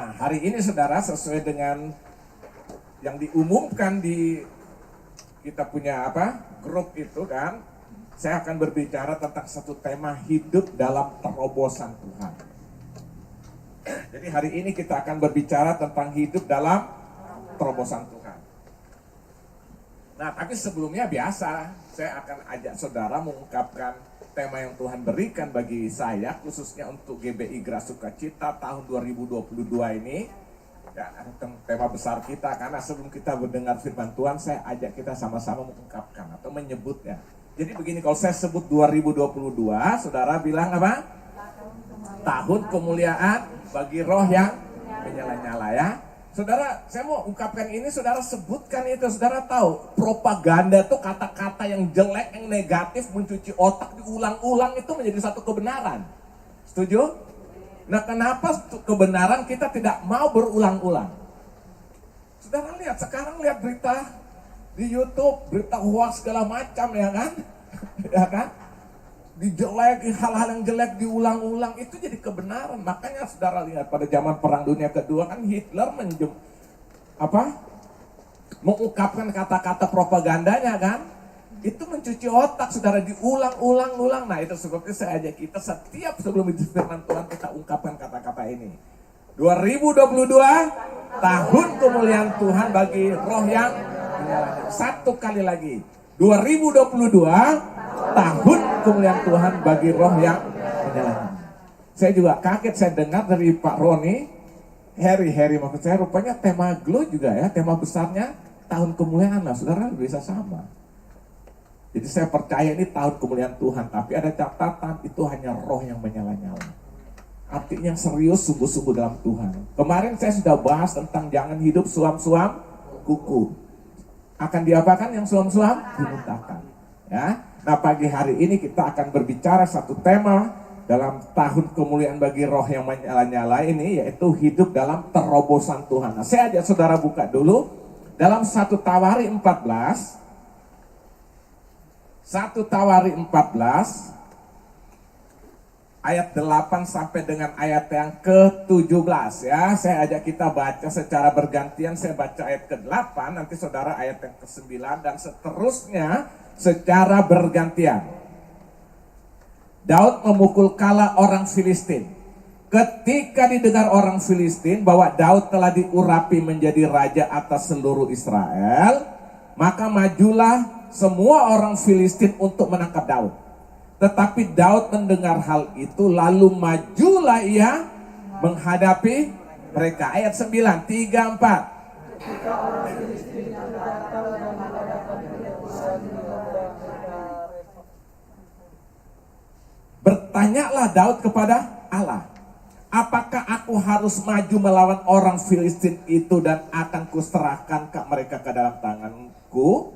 Nah, hari ini saudara, sesuai dengan yang diumumkan di kita punya grup itu kan, saya akan berbicara tentang satu tema hidup dalam terobosan Tuhan. Jadi hari ini kita akan berbicara tentang hidup dalam terobosan Tuhan. Nah, tapi sebelumnya biasa, saya akan ajak saudara mengungkapkan tema yang Tuhan berikan bagi saya, khususnya untuk GBI Gerak Sukacita tahun 2022 ini. Ya, tema besar kita, karena sebelum kita mendengar firman Tuhan, saya ajak kita sama-sama mengungkapkan atau menyebutnya. Jadi begini, kalau saya sebut 2022, saudara bilang apa? Tahun kemuliaan bagi roh yang menyala-nyala ya. Saudara, saya mau ungkapkan ini, saudara sebutkan itu. Saudara tahu, propaganda itu kata-kata yang jelek, yang negatif, mencuci otak, diulang-ulang itu menjadi satu kebenaran. Setuju? Nah, kenapa kebenaran kita tidak mau berulang-ulang? Saudara lihat, sekarang lihat berita di YouTube, berita hoax segala macam ya kan? Ya kan? Dijelek, hal-hal yang jelek diulang-ulang itu jadi kebenaran. Makanya saudara lihat pada zaman Perang Dunia Kedua kan Hitler mengungkapkan kata-kata propagandanya kan, itu mencuci otak saudara, diulang-ulang. Nah, itu sebabnya saya ajak kita setiap sebelum firman Tuhan kita ungkapkan kata-kata ini. 2022 tahun kemuliaan Tuhan bagi roh yang menyala-nyala. Satu kali lagi, 2022 tahun kemuliaan Tuhan bagi roh yang menyala-nyala. Saya juga kaget, saya dengar dari Pak Roni, Harry maksud saya, rupanya tema Glow juga ya, tema besarnya tahun kemuliaan lah, saudara bisa sama. Jadi saya percaya ini tahun kemuliaan Tuhan, tapi ada catatan, itu hanya roh yang menyala-nyala. Artinya serius, sungguh-sungguh dalam Tuhan. Kemarin saya sudah bahas tentang jangan hidup suam-suam kuku. Akan diapakan yang suam-suam? Dimuntahkan. Ya. Nah, pagi hari ini kita akan berbicara satu tema dalam tahun kemuliaan bagi roh yang menyala-nyala ini, yaitu hidup dalam terobosan Tuhan. Nah, saya ajak saudara buka dulu dalam 1 Tawari 14. 1 Tawari 14 ayat 8 sampai dengan ayat yang ke-17 ya. Saya ajak kita baca secara bergantian. Saya baca ayat ke-8, nanti saudara ayat yang ke-9 dan seterusnya secara bergantian. Daud memukul kala orang Filistin. Ketika didengar orang Filistin bahwa Daud telah diurapi menjadi raja atas seluruh Israel, maka majulah semua orang Filistin untuk menangkap Daud. Tetapi Daud mendengar hal itu, lalu majulah ia menghadapi mereka. Ayat 9, 3, 4. Ketika orang Filistin datang dan menghadapkan bertanyalah Daud kepada Allah, apakah aku harus maju melawan orang Filistin itu dan akan kuserahkan mereka ke dalam tanganku?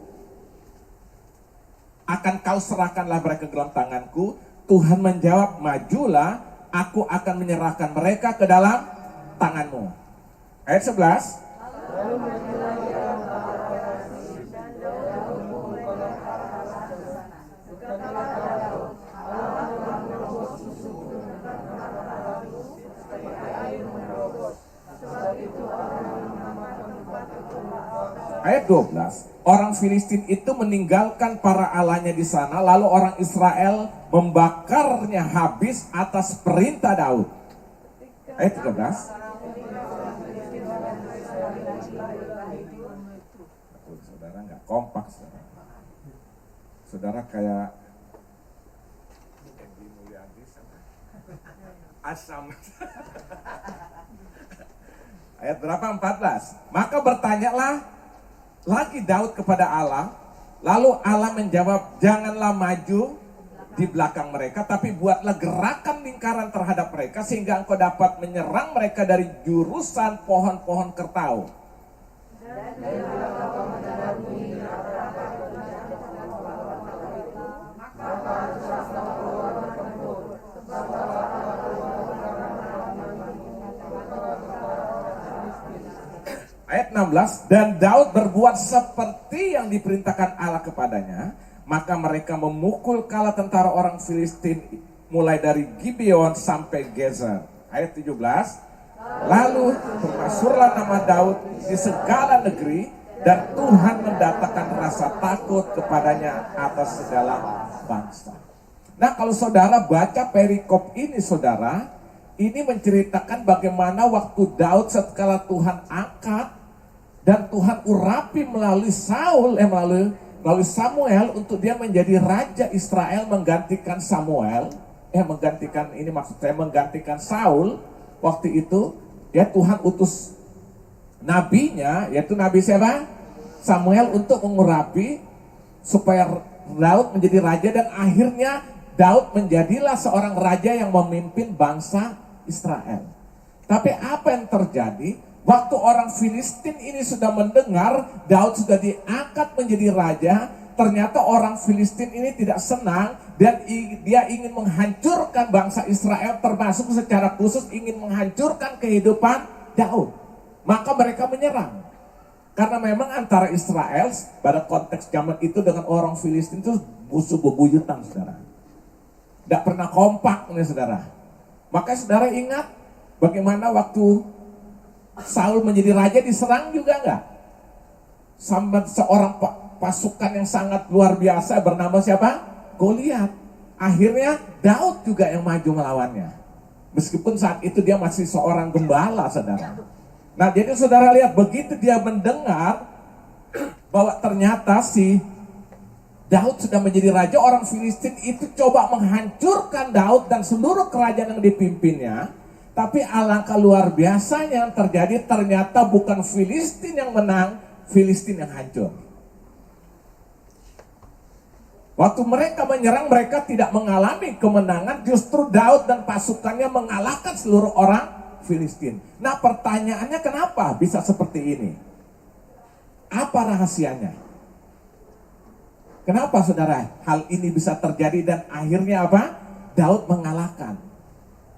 Akan kau serahkanlah mereka ke dalam tanganku? Tuhan menjawab, majulah, aku akan menyerahkan mereka ke dalam tanganmu. Ayat 11. Lalu majulah ia Ayat 12, orang Filistin itu meninggalkan para allahnya di sana, lalu orang Israel membakarnya habis atas perintah Daud. Ayat 13. Saudara nggak kompak, saudara kayak asam. Ayat berapa? 14. Maka bertanyalah lagi Daud kepada Allah, lalu Allah menjawab, janganlah maju di belakang mereka, tapi buatlah gerakan lingkaran terhadap mereka, sehingga engkau dapat menyerang mereka dari jurusan pohon-pohon kertau. Ayat 16, dan Daud berbuat seperti yang diperintahkan Allah kepadanya, maka mereka memukul kala tentara orang Filistin mulai dari Gibeon sampai Gezer. Ayat 17, Lalu termasyhurlah nama Daud di segala negeri, dan Tuhan mendatangkan rasa takut kepadanya atas segala bangsa. Nah, kalau saudara baca perikop ini, saudara, ini menceritakan bagaimana waktu Daud setelah Tuhan angkat dan Tuhan urapi melalui melalui Samuel untuk dia menjadi raja Israel, menggantikan Samuel, menggantikan Saul. Waktu itu ya Tuhan utus nabinya, yaitu nabi siapa? Samuel, untuk mengurapi supaya Daud menjadi raja, dan akhirnya Daud menjadilah seorang raja yang memimpin bangsa Israel. Tapi apa yang terjadi? Waktu orang Filistin ini sudah mendengar Daud sudah diangkat menjadi raja, ternyata orang Filistin ini tidak senang dan dia ingin menghancurkan bangsa Israel, termasuk secara khusus ingin menghancurkan kehidupan Daud. Maka mereka menyerang. Karena memang antara Israel pada konteks zaman itu dengan orang Filistin itu musuh bebuyutan, saudara. Tidak pernah kompak nih, saudara. Maka saudara ingat bagaimana waktu Saul menjadi raja diserang juga enggak? Sama seorang pasukan yang sangat luar biasa bernama siapa? Goliat. Akhirnya Daud juga yang maju melawannya. Meskipun saat itu dia masih seorang gembala, saudara. Nah, jadi saudara lihat, begitu dia mendengar bahwa ternyata si Daud sudah menjadi raja, orang Filistin itu coba menghancurkan Daud dan seluruh kerajaan yang dipimpinnya. Tapi alangkah luar biasanya yang terjadi, ternyata bukan Filistin yang menang, Filistin yang hancur. Waktu mereka menyerang, mereka tidak mengalami kemenangan, justru Daud dan pasukannya mengalahkan seluruh orang Filistin. Nah, pertanyaannya kenapa bisa seperti ini? Apa rahasianya? Kenapa saudara hal ini bisa terjadi dan akhirnya apa? Daud mengalahkan.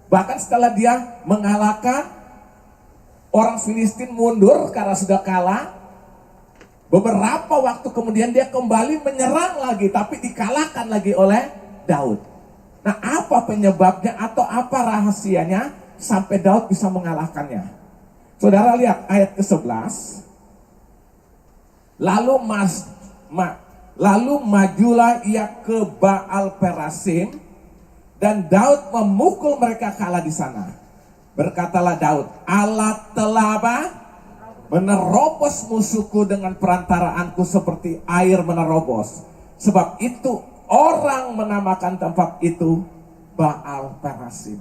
Bahkan setelah dia mengalahkan, orang Filistin mundur karena sudah kalah. Beberapa waktu kemudian dia kembali menyerang lagi, tapi dikalahkan lagi oleh Daud. Nah, apa penyebabnya atau apa rahasianya sampai Daud bisa mengalahkannya? Saudara lihat ayat ke-11. Lalu majulah ia ke Baal Perasim, dan Daud memukul mereka kalah di sana. Berkatalah Daud, Allah telah apa? Menerobos musuhku dengan perantaraanku seperti air menerobos. Sebab itu orang menamakan tempat itu Baal Perasim.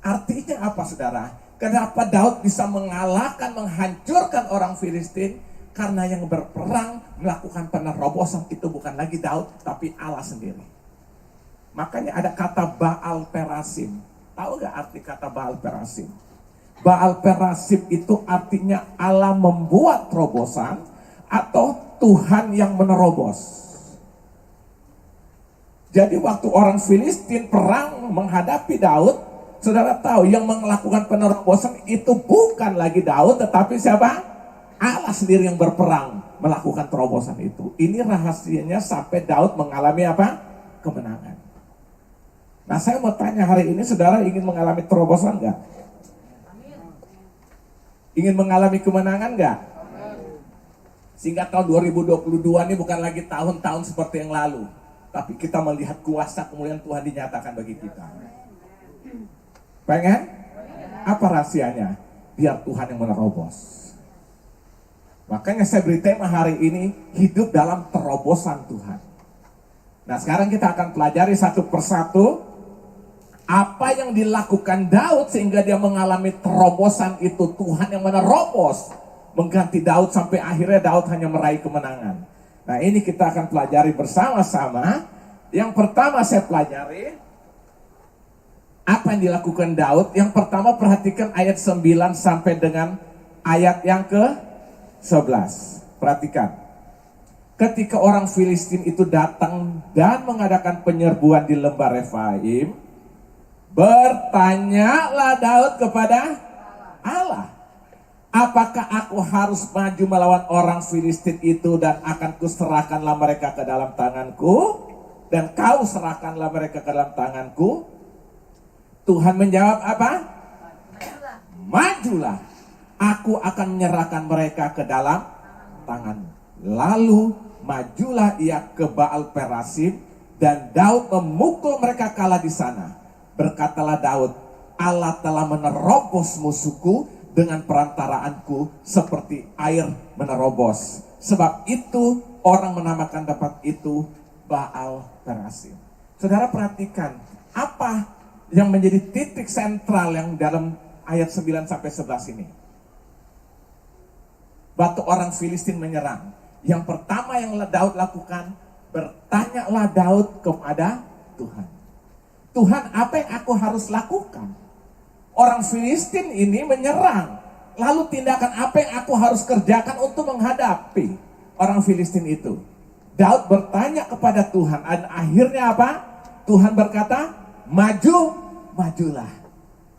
Artinya apa, saudara? Kenapa Daud bisa mengalahkan, menghancurkan orang Filistin? Karena yang berperang melakukan penerobosan itu bukan lagi Daud, tapi Allah sendiri. Makanya ada kata Baal Perasim. Tahu gak arti kata Baal Perasim? Baal Perasim itu artinya Allah membuat terobosan atau Tuhan yang menerobos. Jadi waktu orang Filistin perang menghadapi Daud, saudara tahu yang melakukan penerobosan itu bukan lagi Daud, tetapi siapa? Allah sendiri yang berperang melakukan terobosan itu. Ini rahasianya sampai Daud mengalami apa? Kemenangan. Nah, saya mau tanya hari ini, saudara ingin mengalami terobosan enggak? Ingin mengalami kemenangan enggak? Sehingga tahun 2022 ini bukan lagi tahun-tahun seperti yang lalu, tapi kita melihat kuasa kemuliaan Tuhan dinyatakan bagi kita. Pengen? Apa rahasianya? Biar Tuhan yang menerobos. Makanya saya beri tema hari ini, hidup dalam terobosan Tuhan. Nah, sekarang kita akan pelajari satu persatu apa yang dilakukan Daud sehingga dia mengalami terobosan itu. Tuhan yang menerobos, mengganti Daud sampai akhirnya Daud hanya meraih kemenangan. Nah, ini kita akan pelajari bersama-sama. Yang pertama saya pelajari, apa yang dilakukan Daud. Yang pertama perhatikan ayat 9 sampai dengan ayat yang ke-11. Perhatikan. Ketika orang Filistin itu datang dan mengadakan penyerbuan di lembah Refaim, bertanyalah Daud kepada Allah, apakah aku harus maju melawan orang Filistin itu dan akan kuserahkanlah mereka ke dalam tanganku, dan kau serahkanlah mereka ke dalam tanganku? Tuhan menjawab apa? majulah, aku akan menyerahkan mereka ke dalam tanganmu. Lalu majulah ia ke Baal Perasim, dan Daud memukul mereka kalah di sana. Berkatalah Daud, Allah telah menerobos musuhku dengan perantaraanku seperti air menerobos. Sebab itu orang menamakan tempat itu Baal Perasim. Saudara perhatikan, apa yang menjadi titik sentral yang dalam ayat 9 sampai 11 ini? Waktu orang Filistin menyerang, yang pertama yang Daud lakukan, bertanyalah Daud kepada Tuhan. Tuhan, apa yang aku harus lakukan? Orang Filistin ini menyerang. Lalu tindakan apa yang aku harus kerjakan untuk menghadapi orang Filistin itu? Daud bertanya kepada Tuhan, dan akhirnya apa? Tuhan berkata, majulah.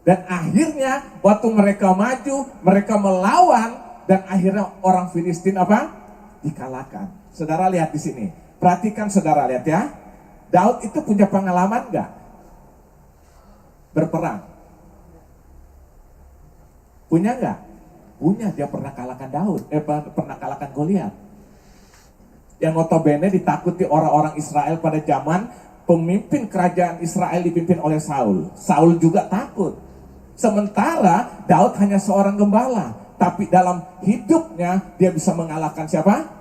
Dan akhirnya waktu mereka maju, mereka melawan, dan akhirnya orang Filistin apa? Dikalahkan. Saudara lihat di sini. Perhatikan saudara, lihat ya. Daud itu punya pengalaman enggak? Berperang. Punya enggak? Punya, dia pernah kalahkan pernah kalahkan Goliat. Yang notabene ditakuti orang-orang Israel pada zaman pemimpin kerajaan Israel dipimpin oleh Saul. Saul juga takut. Sementara Daud hanya seorang gembala, tapi dalam hidupnya dia bisa mengalahkan siapa?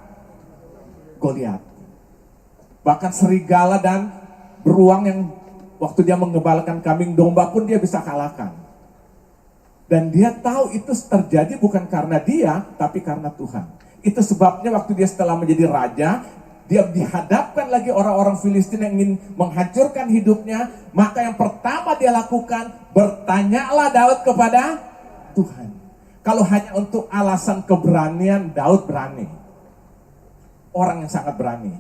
Goliat. Bahkan serigala dan beruang yang waktu dia menggembalakan kambing domba pun dia bisa kalahkan. Dan dia tahu itu terjadi bukan karena dia, tapi karena Tuhan. Itu sebabnya waktu dia setelah menjadi raja, dia dihadapkan lagi orang-orang Filistin yang ingin menghancurkan hidupnya. Maka yang pertama dia lakukan, bertanyalah Daud kepada Tuhan. Kalau hanya untuk alasan keberanian, Daud berani. Orang yang sangat berani.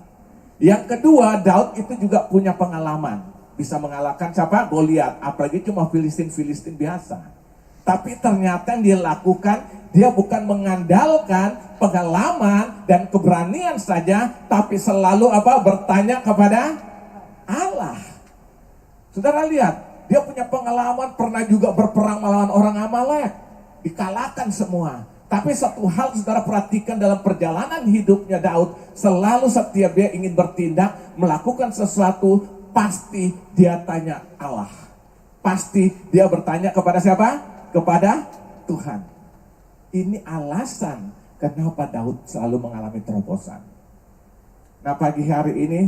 Yang kedua, Daud itu juga punya pengalaman. Bisa mengalahkan siapa? Goliat. Apalagi cuma Filistin biasa. Tapi ternyata yang dia lakukan, dia bukan mengandalkan pengalaman dan keberanian saja, tapi selalu apa? Bertanya kepada Allah. Saudara lihat, dia punya pengalaman, pernah juga berperang melawan orang Amalek, dikalahkan semua. Tapi satu hal saudara perhatikan dalam perjalanan hidupnya Daud, selalu setiap dia ingin bertindak, melakukan sesuatu, pasti dia tanya Allah. Pasti dia bertanya kepada siapa? Kepada Tuhan. Ini alasan kenapa Daud selalu mengalami terobosan. Nah, pagi hari ini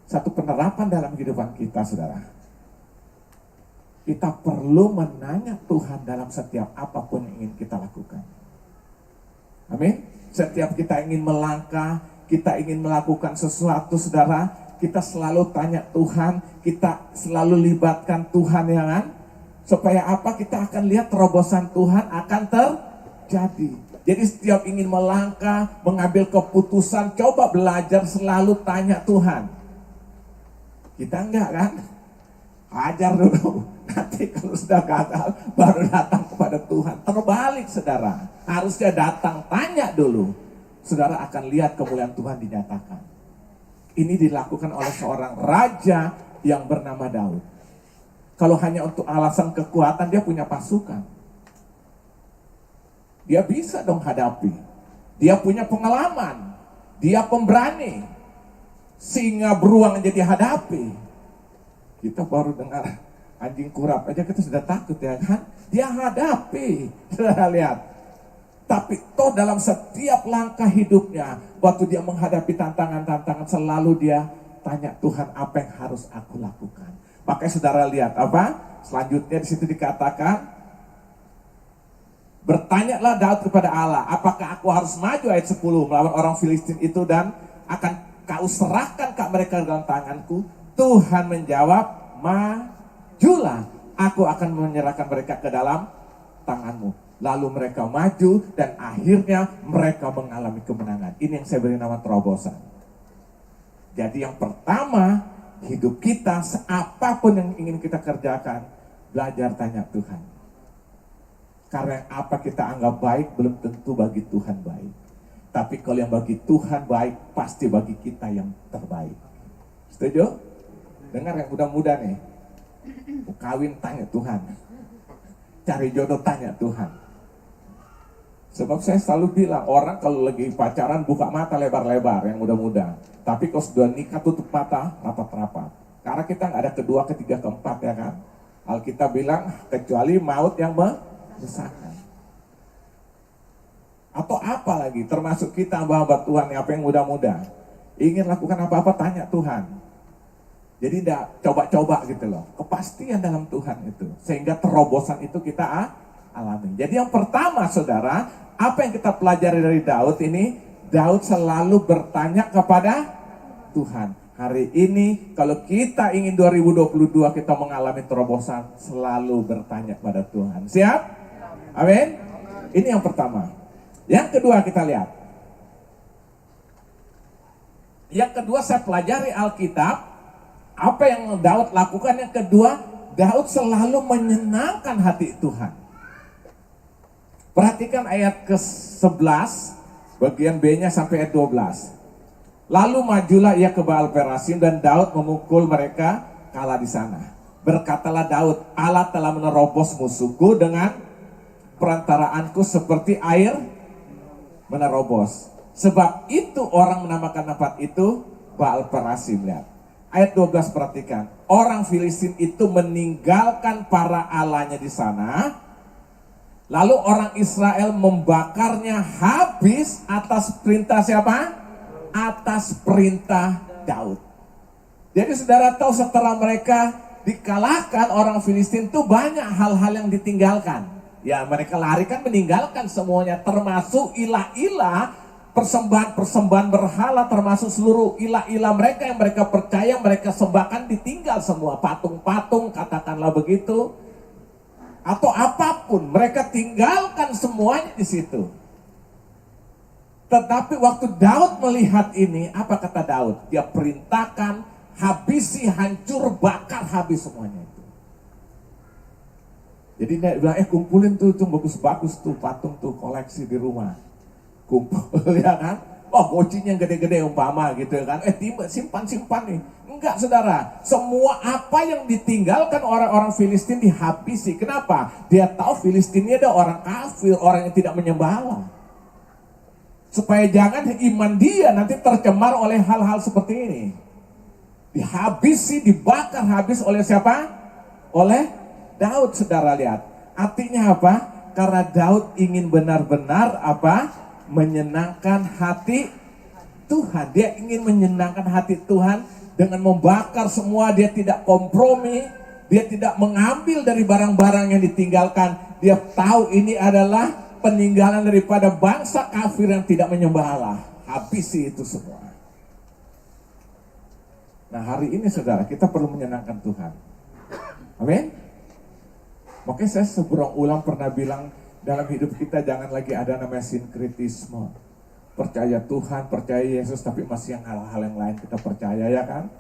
satu penerapan dalam kehidupan kita, saudara. Kita perlu menanya Tuhan dalam setiap apapun yang ingin kita lakukan. Amin. Setiap kita ingin melangkah, kita ingin melakukan sesuatu, saudara, kita selalu tanya Tuhan, kita selalu libatkan Tuhan, ya kan? Supaya apa? Kita akan lihat terobosan Tuhan akan terjadi. Jadi setiap ingin melangkah, mengambil keputusan, coba belajar selalu tanya Tuhan. Kita enggak kan? Ajar dulu. Nanti kalau sudah gagal, baru datang kepada Tuhan. Terbalik saudara. Harusnya datang, tanya dulu. Saudara akan lihat kemuliaan Tuhan dinyatakan. Ini dilakukan oleh seorang raja yang bernama Daud. Kalau hanya untuk alasan kekuatan, dia punya pasukan. Dia bisa dong hadapi. Dia punya pengalaman. Dia pemberani. Singa beruang jadi hadapi. Kita baru dengar anjing kurap aja kita sudah takut, ya kan? Dia hadapi. Saudara lihat. Tapi toh dalam setiap langkah hidupnya, waktu dia menghadapi tantangan-tantangan, selalu dia tanya Tuhan, apa yang harus aku lakukan? Makanya saudara lihat apa? Selanjutnya di situ dikatakan, bertanyalah Daud kepada Allah, apakah aku harus maju, ayat 10, melawan orang Filistin itu dan akan kau serahkan ke mereka dalam tanganku? Tuhan menjawab, majulah, aku akan menyerahkan mereka ke dalam tanganmu. Lalu mereka maju dan akhirnya mereka mengalami kemenangan. Ini yang saya beri nama terobosan. Jadi yang pertama, hidup kita, apapun yang ingin kita kerjakan, belajar tanya Tuhan. Karena apa kita anggap baik, belum tentu bagi Tuhan baik. Tapi kalau yang bagi Tuhan baik, pasti bagi kita yang terbaik. Setuju? Dengar yang muda-muda nih. Mau kawin, tanya Tuhan. cari jodoh tanya Tuhan. Sebab saya selalu bilang, orang kalau lagi pacaran buka mata lebar-lebar yang muda-muda. Tapi kalau sudah nikah tutup mata rapat-rapat. Karena kita nggak ada kedua, ketiga, keempat ya kan. Alkitab bilang kecuali maut yang memisahkan. Atau apa lagi, termasuk kita hamba-hamba Tuhan apa yang muda-muda. Ingin lakukan apa-apa tanya Tuhan. Jadi tidak coba-coba gitu loh. Kepastian dalam Tuhan itu. Sehingga terobosan itu kita alami. Jadi yang pertama saudara, apa yang kita pelajari dari Daud ini, Daud selalu bertanya kepada Tuhan. Hari ini kalau kita ingin 2022 kita mengalami terobosan, selalu bertanya kepada Tuhan. Siap? Amin? Ini yang pertama. Yang kedua kita lihat. Yang kedua saya pelajari Alkitab. Apa yang Daud lakukan? Yang kedua, Daud selalu menyenangkan hati Tuhan. Perhatikan ayat ke-11, bagian B-nya sampai ayat 12. Lalu majulah ia ke Baal Perasim dan Daud memukul mereka kalah di sana. Berkatalah Daud, Allah telah menerobos musuhku dengan perantaraanku seperti air menerobos. Sebab itu orang menamakan tempat itu Baal Perasim. Lihat. Ayat 12 perhatikan. Orang Filistin itu meninggalkan para allahnya di sana. Lalu orang Israel membakarnya habis atas perintah siapa? Atas perintah Daud. Jadi saudara tahu setelah mereka dikalahkan orang Filistin itu banyak hal-hal yang ditinggalkan. Ya mereka lari kan meninggalkan semuanya termasuk ilah-ilah, persembahan-persembahan berhala, termasuk seluruh ilah-ilah mereka yang mereka percaya, mereka sembahkan ditinggal semua. Patung-patung katakanlah begitu. Atau apapun, mereka tinggalkan semuanya di situ. Tetapi waktu Daud melihat ini, apa kata Daud? Dia perintahkan, habisi, hancur, bakar habis semuanya itu. Jadi dia bilang, kumpulin tuh bagus-bagus tuh patung tuh, koleksi di rumah. Kumpul ya kan, bocinya yang gede-gede umpama gitu kan, simpan nih. Enggak saudara, semua apa yang ditinggalkan orang-orang Filistin dihabisi. Kenapa? Dia tahu Filistin ini ada orang kafir, orang yang tidak menyembah Allah. Supaya jangan iman dia nanti tercemar oleh hal-hal seperti ini. Dihabisi, dibakar habis oleh siapa? Oleh Daud, saudara lihat. Artinya apa? Karena Daud ingin benar-benar apa? Menyenangkan hati Tuhan. Dia ingin menyenangkan hati Tuhan dengan membakar semua. Dia tidak kompromi, dia tidak mengambil dari barang-barang yang ditinggalkan. Dia tahu ini adalah peninggalan daripada bangsa kafir yang tidak menyembah Allah. Habisi itu semua. Nah hari ini saudara, kita perlu menyenangkan Tuhan. Amin. Makanya saya seberulang pernah bilang, dalam hidup kita jangan lagi ada namanya sinkritisme. Percaya Tuhan, percaya Yesus, tapi masih yang hal-hal yang lain kita percaya ya kan.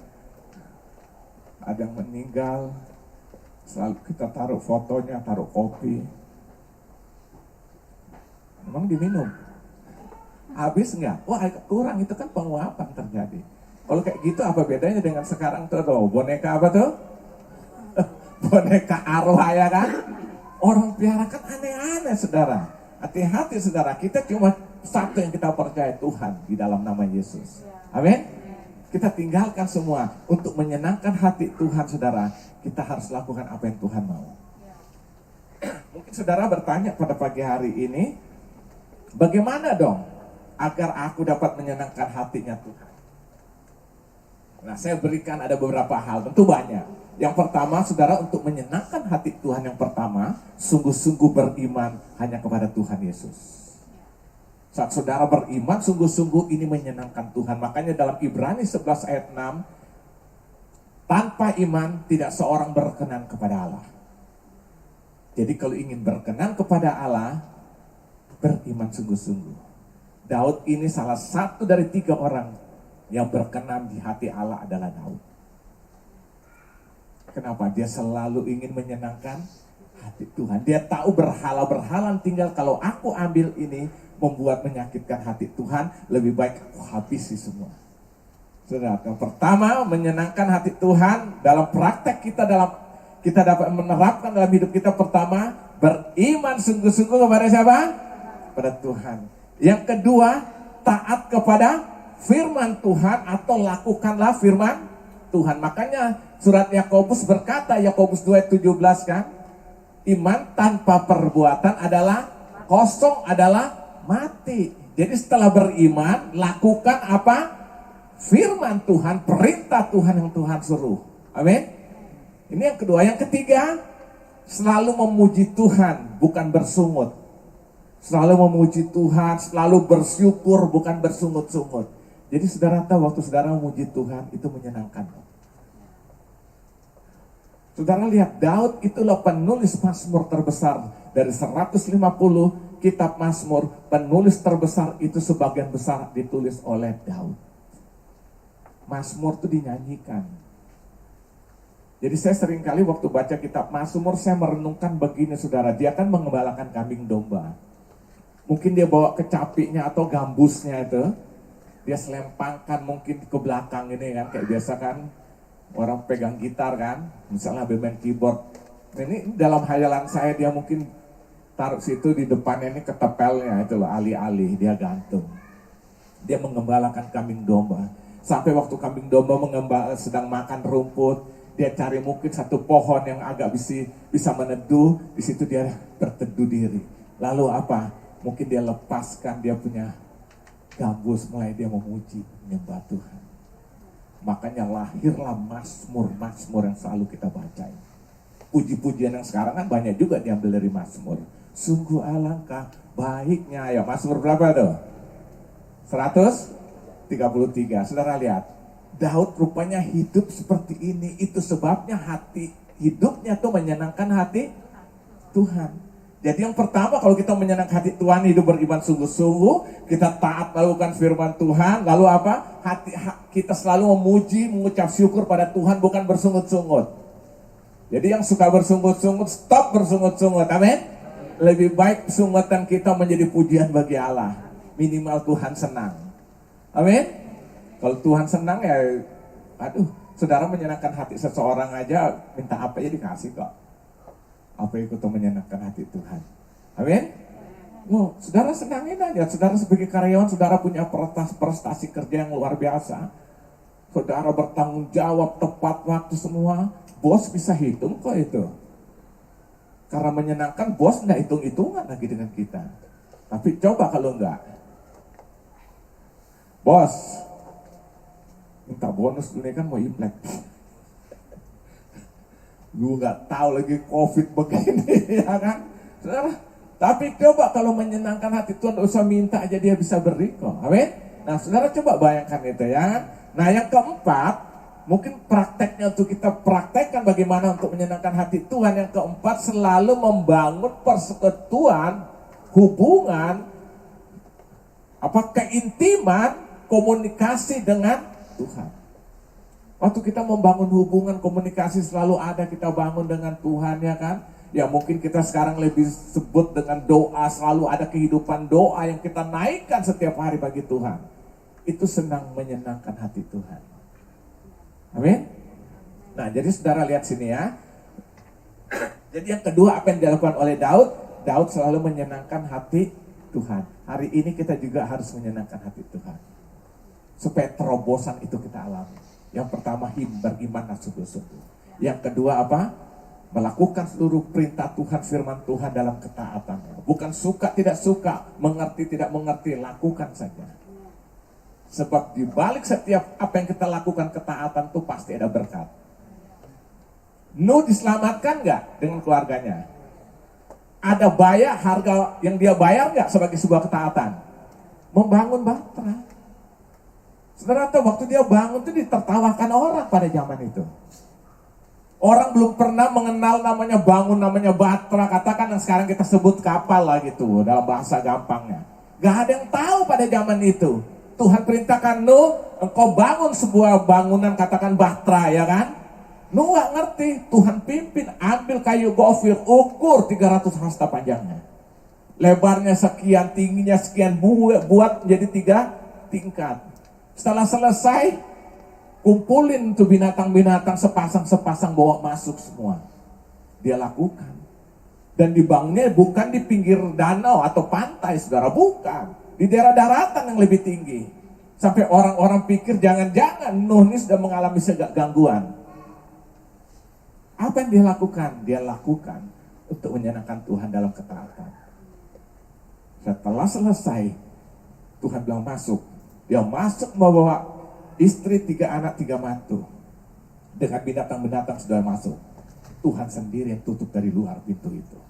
Ada yang meninggal, selalu kita taruh fotonya, taruh kopi. Memang diminum. Habis enggak? Wah kurang, itu kan penguapan terjadi. Kalau kayak gitu apa bedanya dengan sekarang tuh, boneka apa tuh? Boneka arwah ya kan? Orang piara kan aneh-aneh saudara. Hati-hati saudara, kita cuma satu yang kita percaya, Tuhan di dalam nama Yesus. Amin. Kita tinggalkan semua untuk menyenangkan hati Tuhan saudara. Kita harus lakukan apa yang Tuhan mau. Mungkin saudara bertanya pada pagi hari ini, bagaimana dong agar aku dapat menyenangkan hatinya Tuhan? Nah saya berikan ada beberapa hal, tentu banyak. Yang pertama, saudara, untuk menyenangkan hati Tuhan yang pertama, sungguh-sungguh beriman hanya kepada Tuhan Yesus. Saat saudara beriman, sungguh-sungguh ini menyenangkan Tuhan. Makanya dalam Ibrani 11 ayat 6, tanpa iman tidak seorang berkenan kepada Allah. Jadi kalau ingin berkenan kepada Allah, beriman sungguh-sungguh. Daud ini salah satu dari 3 orang yang berkenan di hati Allah adalah Daud. Kenapa? Dia selalu ingin menyenangkan hati Tuhan. Dia tahu berhala-berhala tinggal kalau aku ambil ini membuat menyakitkan hati Tuhan, lebih baik aku habisi semua. Saudara, yang pertama menyenangkan hati Tuhan dalam praktek kita, kita dapat menerapkan dalam hidup kita. Pertama, Beriman sungguh-sungguh kepada siapa? Pada Tuhan. Yang kedua, taat kepada firman Tuhan atau lakukanlah firman Tuhan. Makanya surat Yakobus berkata, Yakobus 2:17 kan, iman tanpa perbuatan adalah kosong, adalah mati. Jadi setelah beriman, lakukan apa? Firman Tuhan, perintah Tuhan yang Tuhan suruh. Amin. Ini yang kedua. Yang ketiga, selalu memuji Tuhan, bukan bersungut. Selalu memuji Tuhan, selalu bersyukur, bukan bersungut-sungut. Jadi saudara tahu, waktu saudara memuji Tuhan, itu menyenangkan. Saudara lihat, Daud itulah penulis Mazmur terbesar. Dari 150 kitab Mazmur, penulis terbesar itu sebagian besar ditulis oleh Daud. Mazmur itu dinyanyikan. Jadi saya sering kali waktu baca kitab Mazmur, saya merenungkan begini saudara, dia kan mengembalakan kambing domba. Mungkin dia bawa kecapinya atau gambusnya itu, dia selempangkan mungkin ke belakang ini kan, kayak biasa kan, orang pegang gitar kan, misalnya main keyboard. Ini dalam hayalan saya dia mungkin taruh situ di depannya ini ketepelnya, itu loh, alih-alih dia gantung. Dia mengembalakan kambing domba. Sampai waktu kambing domba sedang makan rumput, dia cari mungkin satu pohon yang agak bisa meneduh, di situ dia berteduh diri. Lalu apa? Mungkin dia lepaskan dia punya gambus, mulai dia memuji, menyembah Tuhan. Makanya lahirlah Mazmur-Mazmur yang selalu kita bacain. Puji-pujian yang sekarang kan banyak juga diambil dari Mazmur. Sungguh alangkah baiknya, ya Mazmur berapa tuh? 133. Saudara lihat, Daud rupanya hidup seperti ini. Itu sebabnya hati hidupnya tuh menyenangkan hati Tuhan. Jadi yang pertama, kalau kita menyenangkan hati Tuhan, hidup beriman sungguh-sungguh, kita taat melakukan firman Tuhan, lalu apa? Kita selalu memuji, mengucap syukur pada Tuhan, bukan bersungut-sungut. Jadi yang suka bersungut-sungut, stop bersungut-sungut, amin? Lebih baik sungutan kita menjadi pujian bagi Allah. Minimal Tuhan senang. Amin. Kalau Tuhan senang ya, saudara menyenangkan hati seseorang aja, minta apa ya dikasih kok. Apa itu menyenangkan hati Tuhan. Amin. Saudara senangin aja. Saudara sebagai karyawan, saudara punya prestasi kerja yang luar biasa. Saudara bertanggung jawab, tepat waktu semua. Bos bisa hitung kok itu. Karena menyenangkan, bos nggak hitung-hitungan lagi dengan kita. Tapi coba kalau enggak. Bos, minta bonus ini kan mau Imlek. Gue nggak tahu lagi COVID begini, ya kan? Saudara, tapi coba kalau menyenangkan hati Tuhan, usah minta aja dia bisa beri kok. Amin? Nah, saudara coba bayangkan itu ya. Nah, yang keempat, mungkin prakteknya untuk kita praktekkan bagaimana untuk menyenangkan hati Tuhan. Yang keempat, selalu membangun persekutuan, hubungan, keintiman, komunikasi dengan Tuhan. Waktu kita membangun hubungan, komunikasi selalu ada, kita bangun dengan Tuhan, ya kan? Ya mungkin kita sekarang lebih sebut dengan doa, selalu ada kehidupan doa yang kita naikkan setiap hari bagi Tuhan. Itu senang menyenangkan hati Tuhan. Amin? Nah, jadi saudara lihat sini ya. Jadi yang kedua, apa yang dilakukan oleh Daud? Daud selalu menyenangkan hati Tuhan. Hari ini kita juga harus menyenangkan hati Tuhan. Supaya terobosan itu kita alami. Yang pertama, beriman sungguh-sungguh. Yang kedua apa? Melakukan seluruh perintah Tuhan, firman Tuhan dalam ketaatan. Bukan suka tidak suka, mengerti tidak mengerti, lakukan saja. Sebab di balik setiap apa yang kita lakukan ketaatan itu pasti ada berkat. Nuh diselamatkan nggak dengan keluarganya? Ada bayar harga yang dia bayar nggak sebagai sebuah ketaatan? Membangun bahtera. Saudara tahu waktu dia bangun itu ditertawakan orang pada zaman itu. Orang belum pernah mengenal namanya bangun, namanya bahtera. Katakan yang sekarang kita sebut kapal lah gitu dalam bahasa gampangnya. Gak ada yang tahu pada zaman itu. Tuhan perintahkan Nuh, engkau bangun sebuah bangunan, katakan bahtera, ya kan? Nuh gak ngerti. Tuhan pimpin, ambil kayu gofir, ukur 300 hasta panjangnya. Lebarnya sekian, tingginya sekian, buat menjadi 3 tingkat. Setelah selesai, kumpulin tuh binatang-binatang sepasang-sepasang, bawa masuk semua. Dia lakukan. Dan dibangunnya bukan di pinggir danau atau pantai, saudara, bukan. Di daerah daratan yang lebih tinggi. Sampai orang-orang pikir jangan-jangan Nuh ini sudah mengalami gangguan. Apa yang dia lakukan? Dia lakukan untuk menyenangkan Tuhan dalam ketaatan. Setelah selesai, Tuhan bilang masuk. Dia masuk membawa istri, 3 anak, 3 mantu. Dengan binatang-binatang sudah masuk. Tuhan sendiri yang tutup dari luar pintu itu.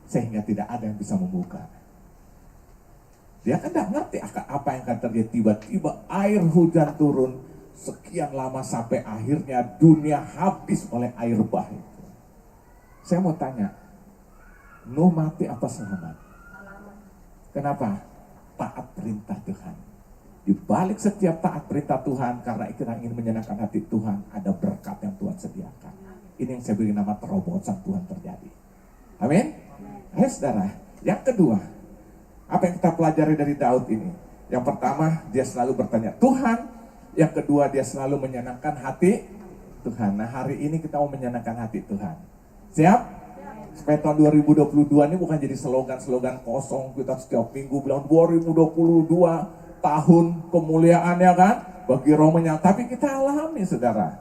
Sehingga tidak ada yang bisa membuka. Dia kan tidak ngerti apa yang akan terjadi. Tiba-tiba air hujan turun. Sekian lama sampai akhirnya dunia habis oleh air bah itu. Saya mau tanya, Nuh mati apa selamat? Kenapa? Taat perintah Tuhan. Di balik setiap taat perintah Tuhan, karena kita ingin menyenangkan hati Tuhan, ada berkat yang Tuhan sediakan. Ini yang saya beri nama terobosan Tuhan terjadi. Amin? Ayo saudara, yang kedua, apa yang kita pelajari dari Daud ini? Yang pertama, dia selalu bertanya Tuhan. Yang kedua, dia selalu menyenangkan hati Tuhan. Nah, hari ini kita mau menyenangkan hati Tuhan. Siap? Supaya tahun 2022 ini bukan jadi slogan-slogan kosong. Kita setiap minggu bilang 2022 tahun kemuliaan, ya kan? Bagi roh menyala. Tapi kita alami, saudara.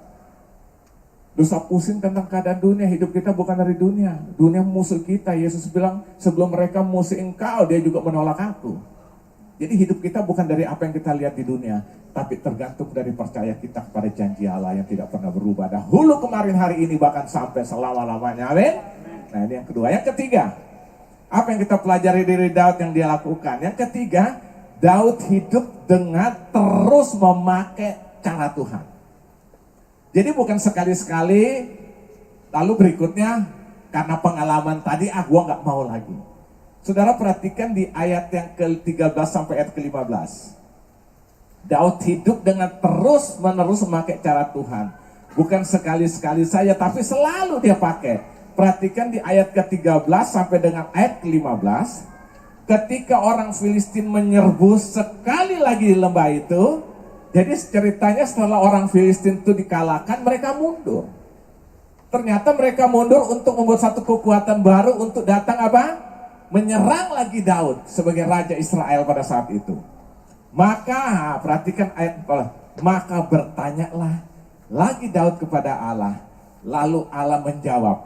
Dosa pusing tentang keadaan dunia, hidup kita bukan dari dunia. Dunia musuh kita. Yesus bilang, sebelum mereka musuh engkau, dia juga menolak aku. Jadi hidup kita bukan dari apa yang kita lihat di dunia, tapi tergantung dari percaya kita kepada janji Allah yang tidak pernah berubah. Dahulu, kemarin, hari ini, bahkan sampai selama-lamanya. Amin? Nah, ini yang kedua. Yang ketiga, apa yang kita pelajari dari Daud yang dia lakukan? Yang ketiga, Daud hidup dengan terus memakai cara Tuhan. Jadi bukan sekali-sekali, lalu berikutnya karena pengalaman tadi, gua nggak mau lagi. Saudara perhatikan di ayat yang ke-13 sampai ayat ke-15. Daud hidup dengan terus-menerus memakai cara Tuhan. Bukan sekali-sekali saja, tapi selalu dia pakai. Perhatikan di ayat ke-13 sampai dengan ayat ke-15. Ketika orang Filistin menyerbu sekali lagi di lembah itu, jadi ceritanya setelah orang Filistin itu dikalahkan, mereka mundur. Ternyata mereka mundur untuk membuat satu kekuatan baru untuk datang apa? Menyerang lagi Daud sebagai Raja Israel pada saat itu. Maka, perhatikan ayat 4. Maka bertanyalah lagi Daud kepada Allah. Lalu Allah menjawab,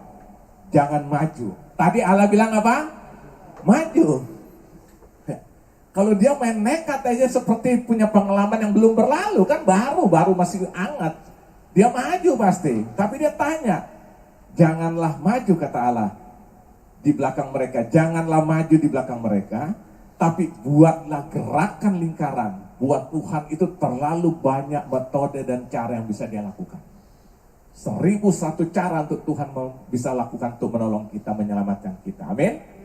jangan maju. Tadi Allah bilang apa? Maju. Kalau dia main nekat aja seperti punya pengalaman yang belum berlalu, kan baru masih hangat. Dia maju pasti, tapi dia tanya, janganlah maju kata Allah di belakang mereka, janganlah maju di belakang mereka, tapi buatlah gerakan lingkaran. Buat Tuhan itu terlalu banyak metode dan cara yang bisa dia lakukan. 1001 cara untuk Tuhan bisa lakukan untuk menolong kita, menyelamatkan kita. Amin.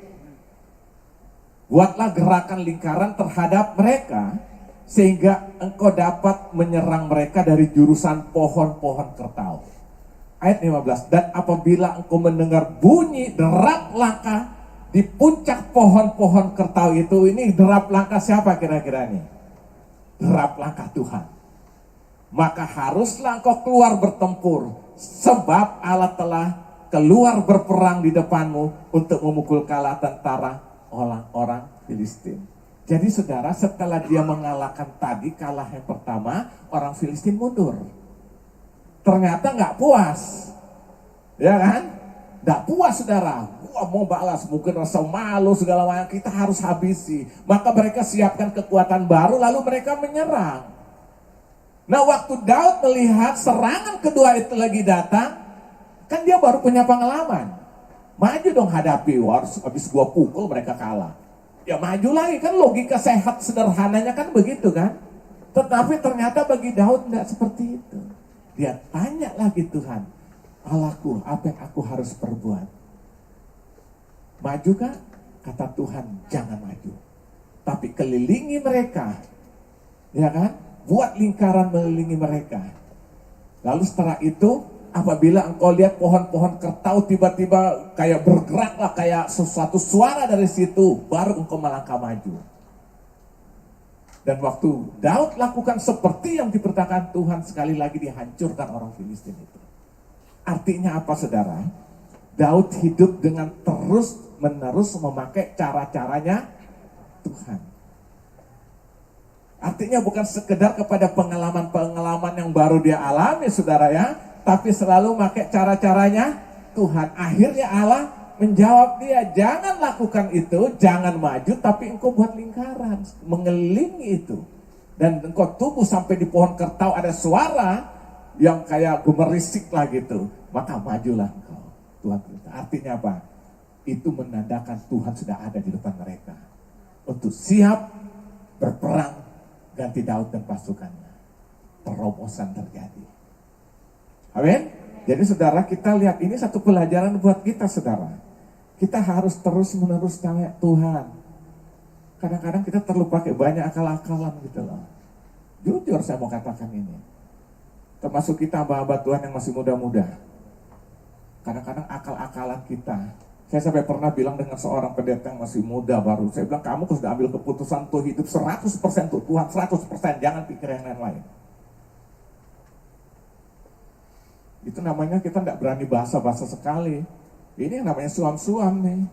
Buatlah gerakan lingkaran terhadap mereka, sehingga engkau dapat menyerang mereka dari jurusan pohon-pohon kertau. Ayat 15, dan apabila engkau mendengar bunyi derap langkah di puncak pohon-pohon kertau itu, ini derap langkah siapa kira-kira ini? Derap langkah Tuhan. Maka haruslah engkau keluar bertempur, sebab Allah telah keluar berperang di depanmu untuk memukul kalah tentara orang-orang Filistin. Jadi saudara, setelah dia mengalahkan tadi kalah yang pertama, orang Filistin mundur. Ternyata nggak puas, ya kan? Nggak puas saudara. Gua mau balas, mungkin rasa malu segala macam, kita harus habisi. Maka mereka siapkan kekuatan baru, lalu mereka menyerang. Nah, waktu Daud melihat serangan kedua itu lagi datang, kan dia baru punya pengalaman. Maju dong hadapi, harus habis gua pukul mereka kalah. Ya maju lagi, kan logika sehat sederhananya kan begitu kan. Tetapi ternyata bagi Daud tidak seperti itu. Dia tanya lagi Tuhan, Allahku, apa yang aku harus perbuat? Maju kan? Kata Tuhan, jangan maju. Tapi kelilingi mereka. Ya kan? Buat lingkaran mengelilingi mereka. Lalu setelah itu, apabila engkau lihat pohon-pohon kertau tiba-tiba kayak bergeraklah, kayak sesuatu suara dari situ, baru engkau melangkah maju. Dan waktu Daud lakukan seperti yang diperintahkan Tuhan, sekali lagi dihancurkan orang Filistin itu. Artinya apa saudara? Daud hidup dengan terus menerus memakai cara-caranya Tuhan. Artinya bukan sekedar kepada pengalaman-pengalaman yang baru dia alami, saudara ya, tapi selalu pakai cara-caranya Tuhan. Akhirnya Allah menjawab dia, jangan lakukan itu, jangan maju, tapi engkau buat lingkaran, mengelilingi itu. Dan engkau tunggu sampai di pohon kertau ada suara yang kayak gemerisik lah gitu, maka majulah engkau. Tuhan perintah. Artinya apa? Itu menandakan Tuhan sudah ada di depan mereka untuk siap berperang ganti Daud dan pasukannya. Terobosan terjadi. Amin. Jadi saudara, kita lihat ini satu pelajaran buat kita, saudara. Kita harus terus menerus tanya Tuhan. Kadang-kadang kita terlalu pakai banyak akal-akalan gitu loh. Jujur saya mau katakan ini. Termasuk kita hamba-hamba Tuhan yang masih muda-muda. Kadang-kadang akal-akalan kita. Saya sampai pernah bilang dengan seorang pendeta yang masih muda baru. Saya bilang, kamu sudah ambil keputusan untuk hidup 100% untuk Tuhan, 100%. Jangan pikir yang lain-lain. Itu namanya kita tidak berani bahasa-bahasa sekali. Ini yang namanya suam-suam nih.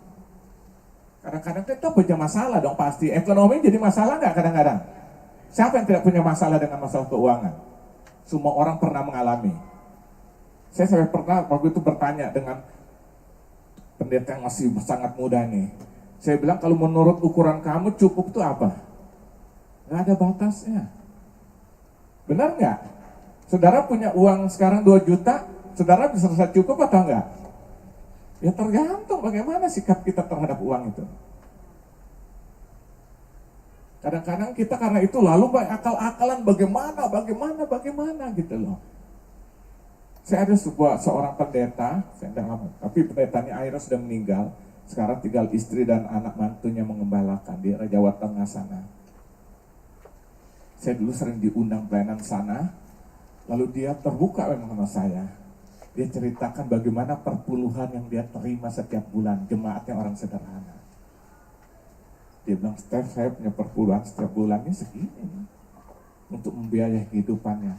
Kadang-kadang kita punya masalah dong pasti. Ekonomi jadi masalah nggak kadang-kadang? Siapa yang tidak punya masalah dengan masalah keuangan? Semua orang pernah mengalami. Saya sampai pernah waktu itu bertanya dengan pendeta yang masih sangat muda nih. Saya bilang, kalau menurut ukuran kamu cukup itu apa? Nggak ada batasnya. Benar nggak? Saudara punya uang sekarang 2 juta, saudara bisa rasa cukup atau enggak? Ya tergantung bagaimana sikap kita terhadap uang itu. Kadang-kadang kita karena itu lalu akal-akalan bagaimana gitu loh. Saya ada seorang pendeta, saya tidak lama, tapi pendetanya akhirnya sudah meninggal. Sekarang tinggal istri dan anak mantunya mengembalakan di Jawa Tengah sana. Saya dulu sering diundang pelayanan sana, lalu dia terbuka memang sama saya. Dia ceritakan bagaimana perpuluhan yang dia terima setiap bulan, jemaatnya orang sederhana. Dia bilang, Steph, saya punya perpuluhan setiap bulannya segini untuk membiayai kehidupannya.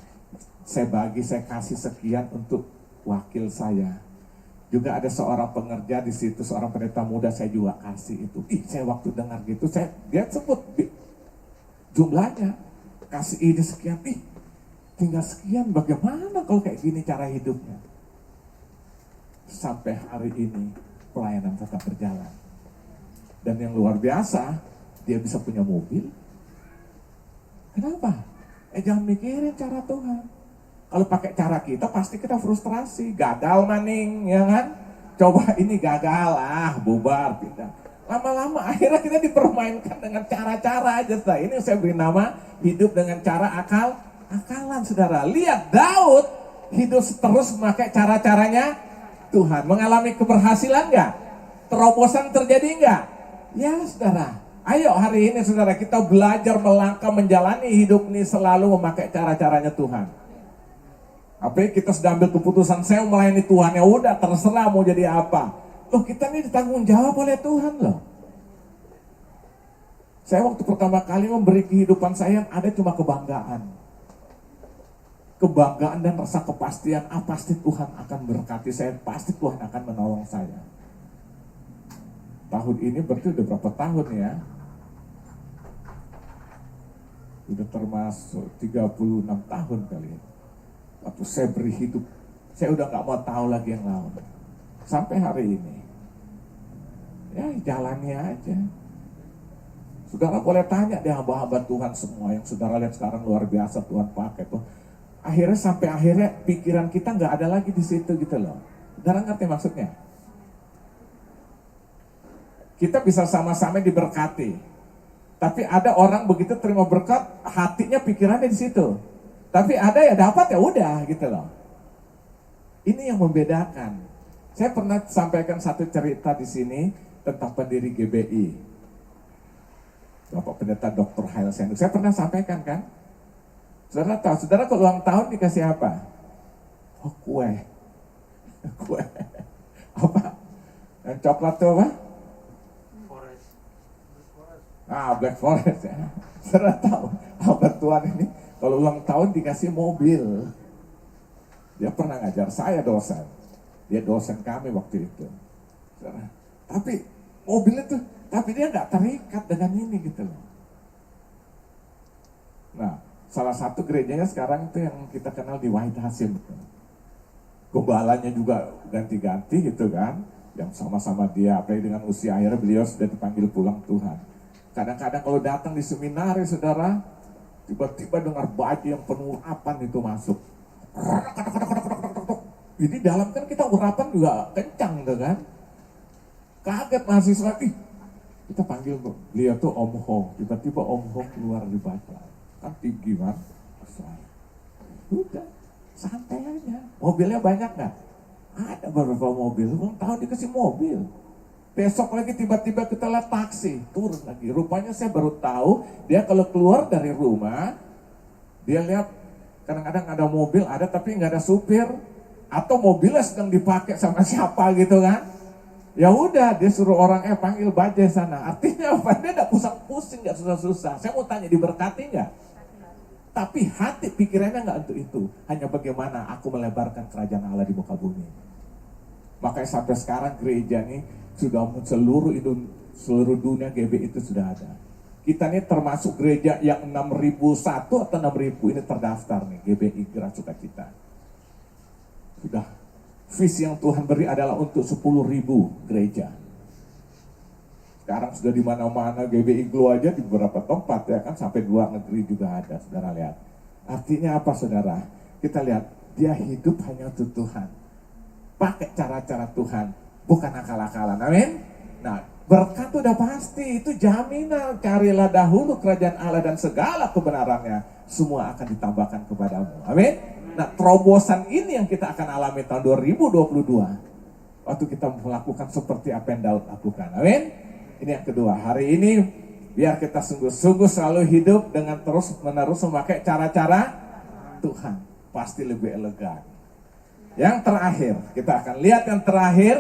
Saya kasih sekian untuk wakil saya. Juga ada seorang pengerja di situ, seorang pendeta muda, saya juga kasih itu. Saya waktu dengar gitu, dia sebut jumlahnya, kasih ini sekian, tinggal sekian, bagaimana kalau kayak gini cara hidupnya? Sampai hari ini pelayanan tetap berjalan. Dan yang luar biasa, dia bisa punya mobil. Kenapa? Jangan mikirin cara Tuhan. Kalau pakai cara kita pasti kita frustrasi, gagal maning, ya kan? Coba ini gagal, bubar, pindah. Lama-lama akhirnya kita dipermainkan dengan cara-cara aja. Ini saya beri nama hidup dengan cara akalan, saudara. Lihat Daud hidup terus memakai cara-caranya Tuhan. Mengalami keberhasilan nggak? Terobosan terjadi nggak? Ya saudara. Ayo hari ini saudara kita belajar melangkah menjalani hidup ini selalu memakai cara-caranya Tuhan. Apa kita sudah ambil keputusan saya melayani Tuhan, ya udah terserah mau jadi apa. Loh kita ini ditanggung jawab oleh Tuhan loh. Saya waktu pertama kali memberi kehidupan saya ada cuma kebanggaan. Kebanggaan dan rasa kepastian, pasti Tuhan akan berkati saya, pasti Tuhan akan menolong saya. Tahun ini berarti udah berapa tahun ya? Udah termasuk 36 tahun kali ya. Waktu saya beri hidup, saya udah gak mau tahu lagi yang lain. Sampai hari ini. Ya jalani aja. Saudara boleh tanya deh hamba-hamba Tuhan semua yang saudara lihat sekarang luar biasa Tuhan pakai tuh. Akhirnya pikiran kita gak ada lagi di situ gitu loh. Saudara ngerti maksudnya? Kita bisa sama-sama diberkati. Tapi ada orang begitu terima berkat, hatinya pikirannya di situ. Tapi ada ya dapat ya udah gitu loh. Ini yang membedakan. Saya pernah sampaikan satu cerita di sini tentang pendiri GBI. Bapak Pendeta Dr. Hail Senduk. Saya pernah sampaikan kan? Saudara tahu, saudara kalau ulang tahun dikasih apa? Oh kue. Kue. Apa? Yang coklat tuh apa? Black Forest ya. Saudara tahu, apa Tuhan ini kalau ulang tahun dikasih mobil. Dia pernah ngajar saya dosen. Dia dosen kami waktu itu. Tapi mobilnya tuh, tapi dia nggak terikat dengan ini gitu loh. Nah, salah satu gerejanya sekarang itu yang kita kenal di Wahid Hasim. Gembalanya juga ganti-ganti gitu kan. Yang sama-sama dia, apalagi dengan usia akhirnya beliau sudah dipanggil pulang Tuhan. Kadang-kadang kalau datang di seminari saudara, tiba-tiba dengar baju yang penuh urapan itu masuk. Jadi dalam kan kita urapan juga kencang tuh kan. Kaget mahasiswa, kita panggil beliau tuh Om Hong. Tiba-tiba Om Hong keluar dibaca. Kan tinggi kan. Udah, santai aja. Mobilnya banyak gak? Ada beberapa mobil, belum tahu dikasih mobil. Besok lagi tiba-tiba kita lihat taksi, turun lagi. Rupanya saya baru tahu, dia kalau keluar dari rumah, dia lihat kadang-kadang ada mobil, ada tapi nggak ada supir. Atau mobilnya sedang dipakai sama siapa gitu kan. Ya udah, dia suruh orang panggil bajai sana. Artinya apa? Dia nggak pusing-pusing, nggak susah-susah. Saya mau tanya, diberkati nggak? Tapi hati pikirannya nggak untuk itu. Hanya bagaimana aku melebarkan kerajaan Allah di muka bumi. Makanya sampai sekarang gereja ini sudah seluruh dunia GB itu sudah ada. Kita ini termasuk gereja yang 6001 atau 6000 ini terdaftar nih, GBI Gerak Sukacita. Sudah, visi yang Tuhan beri adalah untuk 10.000 gereja. Sekarang sudah di mana-mana GBI Glow aja di beberapa tempat ya kan, sampai luar negeri juga ada, saudara lihat. Artinya apa saudara? Kita lihat, dia hidup hanya untuk Tuhan. Pakai cara-cara Tuhan, bukan akal-akalan, amin? Nah, berkat udah pasti, itu jaminan. Carilah dahulu kerajaan Allah dan segala kebenarannya, semua akan ditambahkan kepadamu, amin? Nah, terobosan ini yang kita akan alami tahun 2022. Waktu kita melakukan seperti apa yang Daud lakukan, amin? Ini yang kedua, hari ini biar kita sungguh-sungguh selalu hidup dengan terus-menerus memakai cara-cara Tuhan. Pasti lebih elegan. Yang terakhir, kita akan lihat yang terakhir.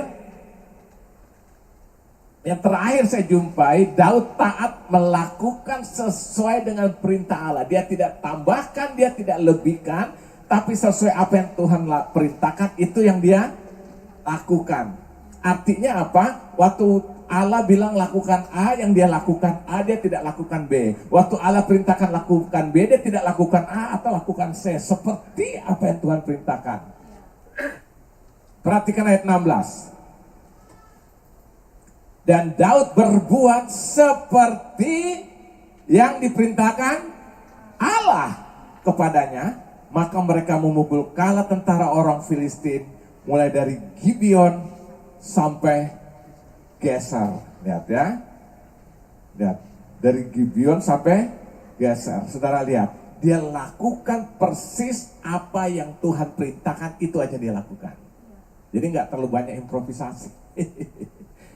Yang terakhir saya jumpai, Daud taat melakukan sesuai dengan perintah Allah. Dia tidak tambahkan, dia tidak lebihkan, tapi sesuai apa yang Tuhan perintahkan, itu yang dia lakukan. Artinya apa? Waktu Allah bilang lakukan A, yang dia lakukan A, dia tidak lakukan B. Waktu Allah perintahkan lakukan B, dia tidak lakukan A atau lakukan C. Seperti apa yang Tuhan perintahkan. Perhatikan ayat 16. Dan Daud berbuat seperti yang diperintahkan Allah kepadanya. Maka mereka memukul kala tentara orang Filistin mulai dari Gibeon sampai Geser. Lihat ya. Lihat. Dari Gibeon sampai Geser. Saudara lihat. Dia lakukan persis apa yang Tuhan perintahkan, itu aja dia lakukan. Jadi nggak terlalu banyak improvisasi.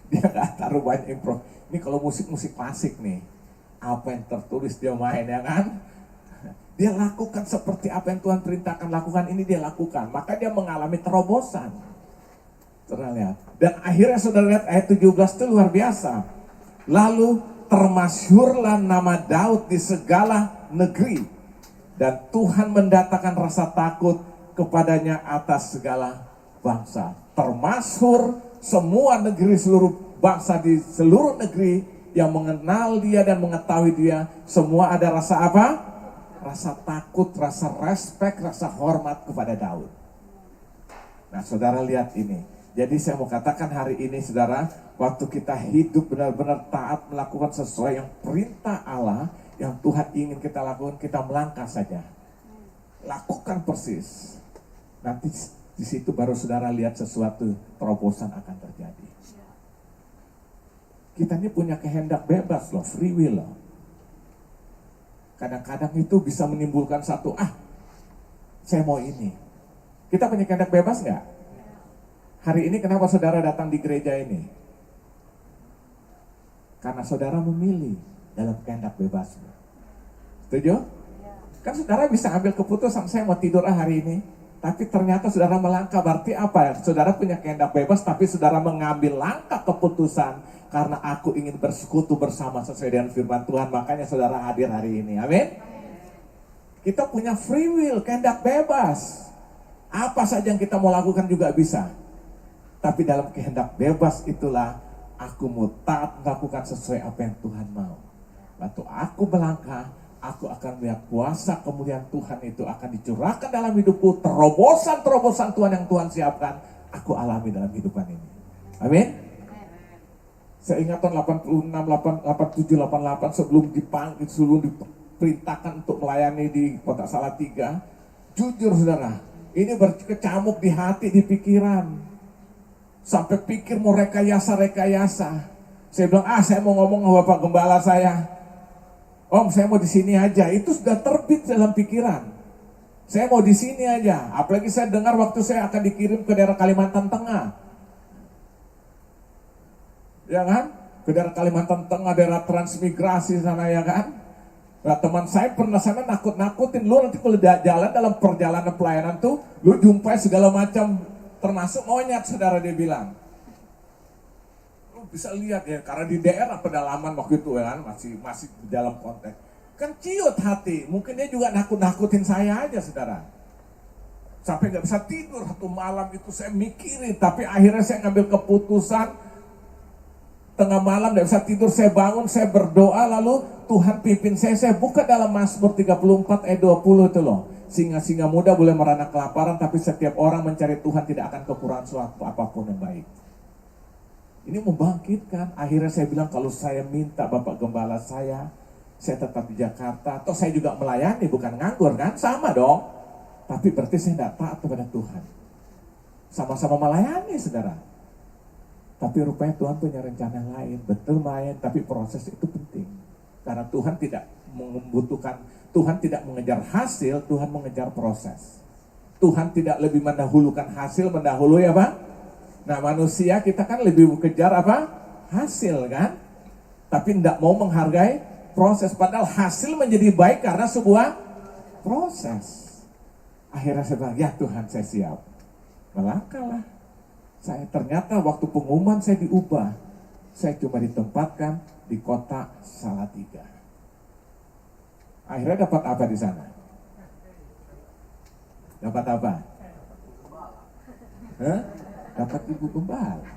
Dia nggak terlalu banyak Ini kalau musik-musik klasik nih. Apa yang tertulis dia main ya kan. Dia lakukan seperti apa yang Tuhan perintahkan lakukan, ini dia lakukan. Maka dia mengalami terobosan. Saudara lihat. Dan akhirnya saudara lihat ayat 17 itu luar biasa. Lalu termasyhurlah nama Daud di segala negeri. Dan Tuhan mendatangkan rasa takut kepadanya atas segala bangsa. Termasyhur semua negeri, seluruh bangsa di seluruh negeri yang mengenal dia dan mengetahui dia. Semua ada rasa apa? Rasa takut, rasa respek, rasa hormat kepada Daud. Nah saudara lihat ini. Jadi saya mau katakan hari ini saudara, waktu kita hidup benar-benar taat melakukan sesuai yang perintah Allah, yang Tuhan ingin kita lakukan, kita melangkah saja. Lakukan persis. Nanti di situ baru saudara lihat sesuatu terobosan akan terjadi. Kita ini punya kehendak bebas loh, free will loh. Kadang-kadang itu bisa menimbulkan satu, saya mau ini. Kita punya kehendak bebas nggak? Hari ini kenapa saudara datang di gereja ini? Karena saudara memilih dalam kehendak bebas. Setuju? Kan saudara bisa ambil keputusan, saya mau tidur hari ini. Tapi ternyata saudara melangkah, berarti apa? Saudara punya kehendak bebas, tapi saudara mengambil langkah keputusan. Karena aku ingin bersekutu bersama sesuai dengan firman Tuhan, makanya saudara hadir hari ini. Amin. Kita punya free will, kehendak bebas. Apa saja yang kita mau lakukan juga bisa. Tapi dalam kehendak bebas itulah aku mau taat melakukan sesuai apa yang Tuhan mau. Waktu aku melangkah, aku akan melihat kuasa kemuliaan Tuhan itu akan dicurahkan dalam hidupku. Terobosan-terobosan Tuhan yang Tuhan siapkan, aku alami dalam kehidupan ini. Amin. Saya ingat tahun 86, 87, 88 sebelum dipanggil, sebelum diperintahkan untuk melayani di Kota Salatiga. Jujur saudara, ini berkecamuk di hati, di pikiran. Sampai pikir mau rekayasa. Saya bilang, saya mau ngomong sama Bapak Gembala saya. Om, saya mau di sini aja. Itu sudah terbit dalam pikiran. Saya mau di sini aja. Apalagi saya dengar waktu saya akan dikirim ke daerah Kalimantan Tengah. Ya kan? Ke daerah Kalimantan Tengah, daerah transmigrasi sana ya kan? Nah, teman saya pernah sana nakut-nakutin, lu nanti kalau jalan dalam perjalanan pelayanan tuh, lu jumpai segala macam, termasuk monyet, saudara dia bilang. Lu bisa lihat ya, karena di daerah pedalaman waktu itu ya kan, masih di dalam konteks. Kan ciut hati, mungkin dia juga nakut-nakutin saya aja saudara. Sampai gak bisa tidur satu malam itu saya mikirin, tapi akhirnya saya ngambil keputusan. Tengah malam gak bisa tidur, saya bangun, saya berdoa, lalu Tuhan pimpin saya buka dalam Mazmur 34 ayat 20 itu loh. Singa-singa muda boleh merana kelaparan, tapi setiap orang mencari Tuhan tidak akan kekurangan suatu apapun yang baik. Ini membangkitkan. Akhirnya saya bilang kalau saya minta Bapak Gembala saya tetap di Jakarta, atau saya juga melayani, bukan nganggur kan, sama dong. Tapi berarti saya tidak taat kepada Tuhan. Sama-sama melayani saudara. Tapi rupanya Tuhan punya rencana lain, betul main, tapi proses itu penting. Karena Tuhan tidak membutuhkan, Tuhan tidak mengejar hasil, Tuhan mengejar proses. Tuhan tidak lebih mendahulukan hasil, mendahului apa? Nah manusia kita kan lebih mengejar apa? Hasil kan? Tapi tidak mau menghargai proses, padahal hasil menjadi baik karena sebuah proses. Akhirnya saya bilang, ya Tuhan saya siap. Melangkahlah. Saya ternyata waktu pengumuman saya diubah. Saya cuma ditempatkan di Kota Salatiga. Akhirnya dapat apa di sana? Dapat apa? Dapat ibu gembala.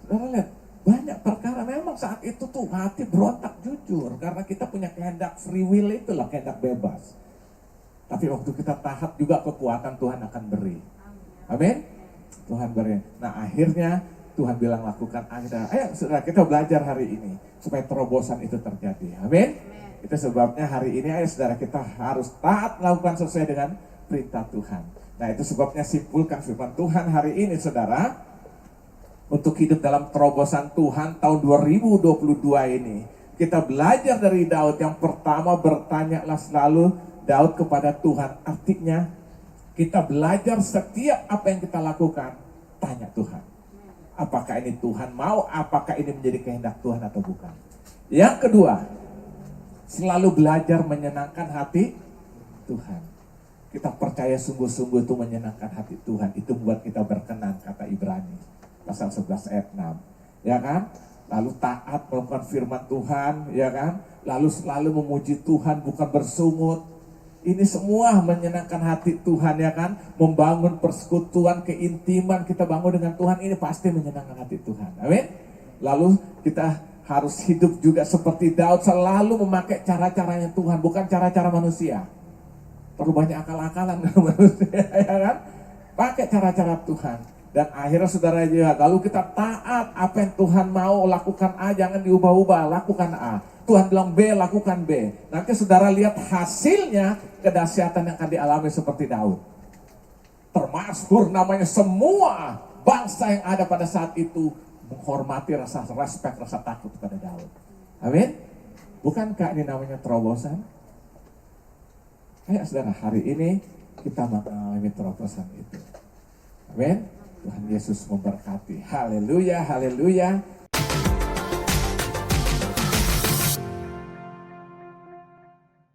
Saudara lihat, banyak perkara memang saat itu tuh hati berontak jujur. Karena kita punya kehendak free will itulah, kehendak bebas. Tapi waktu kita tahap juga kekuatan Tuhan akan beri. Amin. Tuhan beri. Nah akhirnya Tuhan bilang lakukan. Ayo saudara kita belajar hari ini supaya terobosan itu terjadi. Amin. Itu sebabnya hari ini ayo saudara kita harus taat melakukan sesuai dengan perintah Tuhan. Nah itu sebabnya simpulkan firman Tuhan hari ini saudara. Untuk hidup dalam terobosan Tuhan tahun 2022 ini. Kita belajar dari Daud. Yang pertama bertanyalah selalu Daud kepada Tuhan. Artinya kita belajar setiap apa yang kita lakukan, tanya Tuhan. Apakah ini Tuhan mau, apakah ini menjadi kehendak Tuhan atau bukan. Yang kedua, selalu belajar menyenangkan hati Tuhan. Kita percaya sungguh-sungguh itu menyenangkan hati Tuhan. Itu membuat kita berkenan, kata Ibrani. Pasal 11 ayat 6. Ya kan? Lalu taat melakukan firman Tuhan, ya kan? Lalu selalu memuji Tuhan, bukan bersungut. Ini semua menyenangkan hati Tuhan ya kan. Membangun persekutuan, keintiman kita bangun dengan Tuhan. Ini pasti menyenangkan hati Tuhan. Amin. Lalu kita harus hidup juga seperti Daud. Selalu memakai cara-caranya Tuhan. Bukan cara-cara manusia. Terlalu banyak akal-akalan manusia ya kan. Pakai cara-cara Tuhan. Dan akhirnya saudara juga. Lalu kita taat apa yang Tuhan mau lakukan A. Jangan diubah-ubah. Lakukan A. Tuhan bilang B, lakukan B. Nanti saudara lihat hasilnya, kedahsyatan yang akan dialami seperti Daud. Termasuk namanya semua bangsa yang ada pada saat itu menghormati rasa respect, rasa takut pada Daud. Amin. Bukankah ini namanya terobosan? Ayo saudara, hari ini kita mengalami terobosan itu. Amin. Tuhan Yesus memberkati. Haleluya, haleluya.